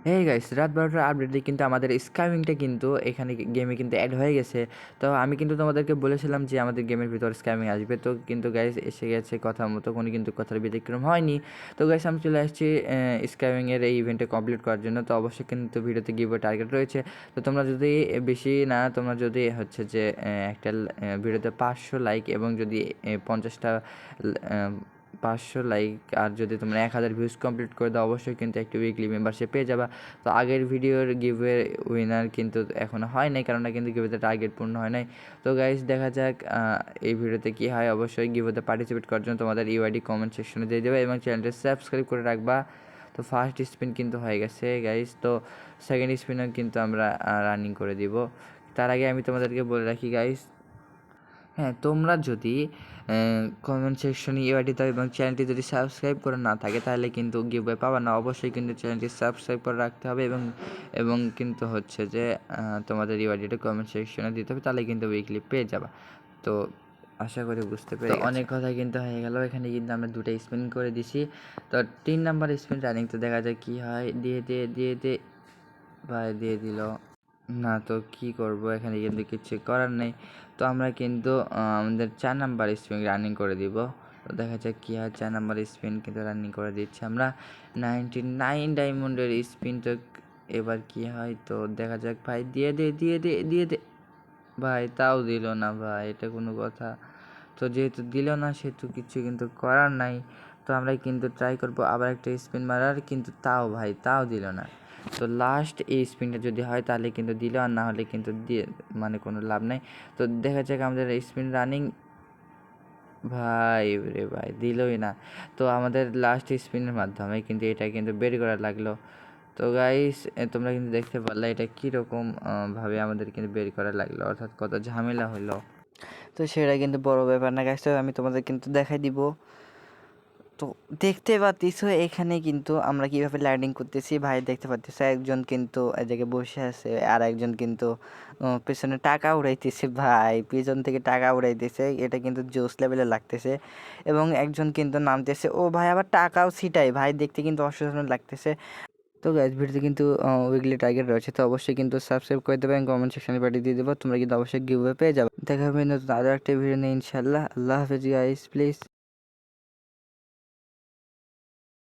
এই গাইস, রাত 12টার আপডেটে কিন্তু আমাদের স্ক্যামিংটা কিন্তু এখানে গেমে কিন্তু অ্যাড হয়ে গেছে। তো আমি কিন্তু তোমাদেরকে বলেছিলাম যে আমাদের গেমের ভিতর স্ক্যামিং আসবে, তো কিন্তু গাইস এসে গেছে কথা মতো, কোনো কিন্তু কথার ব্যতিক্রম হয়নি। তো গাইস আমি চলে আসছি স্ক্যামিংয়ের এই ইভেন্টে কমপ্লিট করার জন্য। তো অবশ্যই কিন্তু ভিডিওতে গিভ টার্গেট রয়েছে। তো তোমরা যদি বেশি না, তোমরা যদি হচ্ছে যে একটা ভিডিওতে 500 লাইক এবং যদি 50টা 500 লাইক আর যদি তোমরা 1000 ভিউজ কমপ্লিট করে দাও, অবশ্যই কিন্তু একটি উইকলি মেম্বারশিপ পেয়ে যাবা। তো আগের ভিডিওর গিভওয়ে উইনার কিন্তু এখনও হয় নাই, কারণ কিন্তু গিভওয়েতে টার্গেট পূর্ণ হয় নাই। তো গাইস দেখা যাক এই ভিডিওতে কী হয়। অবশ্যই গিভওয়েতে পার্টিসিপেট করার জন্য তোমাদের ইউআইডি কমেন্ট সেকশনে দিয়ে দেবে এবং চ্যানেলটি সাবস্ক্রাইব করে রাখবা। তো ফার্স্ট স্পিন কিন্তু হয়ে গেছে গাইস। তো সেকেন্ড স্পিনও কিন্তু আমরা রানিং করে দিব। তার আগে আমি তোমাদেরকে বলে রাখি গাইস, হ্যাঁ, তোমরা যদি কমেন্ট সেকশনে ইউআইডি দাও এবং চ্যানেলটি যদি সাবস্ক্রাইব করে না থাকে, তাহলে কিন্তু গিভওয়ে পাবা না। অবশ্যই কিন্তু চ্যানেলটি সাবস্ক্রাইব করে রাখতে হবে এবং এবং কিন্তু হচ্ছে যে তোমাদের ইউআইডিটা কমেন্ট সেকশনে দিতে হবে, তাহলে কিন্তু উইকলি পেয়ে যাবা। তো আশা করি বুঝতে পেরে গেছো। অনেক কথা কিন্তু হয়ে গেল, এখানে কিন্তু আমরা 2টা স্পিন করে দিছি। তো 3 নাম্বার স্পিন রানিং, তো দেখা যায় কী হয়। দিয়ে ভাই দিয়ে দিল না, তো কী করব, এখানে কিন্তু কিছু করার নেই। তো আমরা কিন্তু আমাদের 4 নাম্বার স্পিন রানিং করে দিব। তো দেখা যাক কী হয়। 4 নাম্বার স্পিন কিন্তু রানিং করে দিচ্ছি আমরা। 99 ডায়মন্ডের স্পিন, তো এবার কী হয় তো দেখা যাক। ভাই দিয়ে দে ভাই, তাও দিল না ভাই, এটা কোনো কথা? তো যেহেতু দিল না, সেহেতু কিছু কিন্তু করার নাই। তো আমরা কিন্তু ট্রাই করবো আবার একটা স্পিন মারার, কিন্তু তাও দিল না। তো লাস্ট এই স্পিনটা যদি হয় তাহলে কিন্তু দিল, আর না হলে কিন্তু দিয়ে মানে কোনো লাভ নাই। তো দেখা যাক আমাদের স্পিন রানিং। ভাই রে ভাই, দিলই না। তো আমাদের লাস্ট স্পিনের মাধ্যমে কিন্তু এটা কিন্তু বের করা লাগলো। তো গাইস তোমরা কিন্তু দেখতে পারলে এটা কীরকম ভাবে আমাদের কিন্তু বের করা লাগলো, অর্থাৎ কত ঝামেলা হলো। তো সেটা কিন্তু বড় ব্যাপার না গাইস, তো আমি তোমাদের কিন্তু দেখাই দিব। তো দেখতে পাচ্ছ এখানে কিন্তু আমরা কিভাবে ল্যান্ডিং করতেছি। ভাই দেখতে পাচ্ছ একজন কিন্তু এদিকে বসে আছে, আর একজন কিন্তু পেছনে টাকা উড়াইতেছে। ভাই পিছন থেকে টাকা উড়াইতেছে, এটা কিন্তু জোস লেভেলে লাগতেছে। এবং একজন কিন্তু নামতেছে, ও ভাই আবার টাকাও ছিটাই। ভাই দেখতে কিন্তু অসাধারণ লাগতেছে। তো গাইস ভিডিওতে কিন্তু উইকলি টার্গেট রয়েছে, তো অবশ্যই কিন্তু সাবস্ক্রাইব করে দেবে এবং কমেন্ট সেকশনে পাঠিয়ে দিয়ে দেবো। তোমরা কিন্তু অবশ্যই গিভওয়ে পেয়ে যাবে। দেখা হবে নতুন আরও একটা ভিডিও নিয়ে ইনশাল্লাহ। আল্লাহ হাফেজ গাইস, প্লিজ।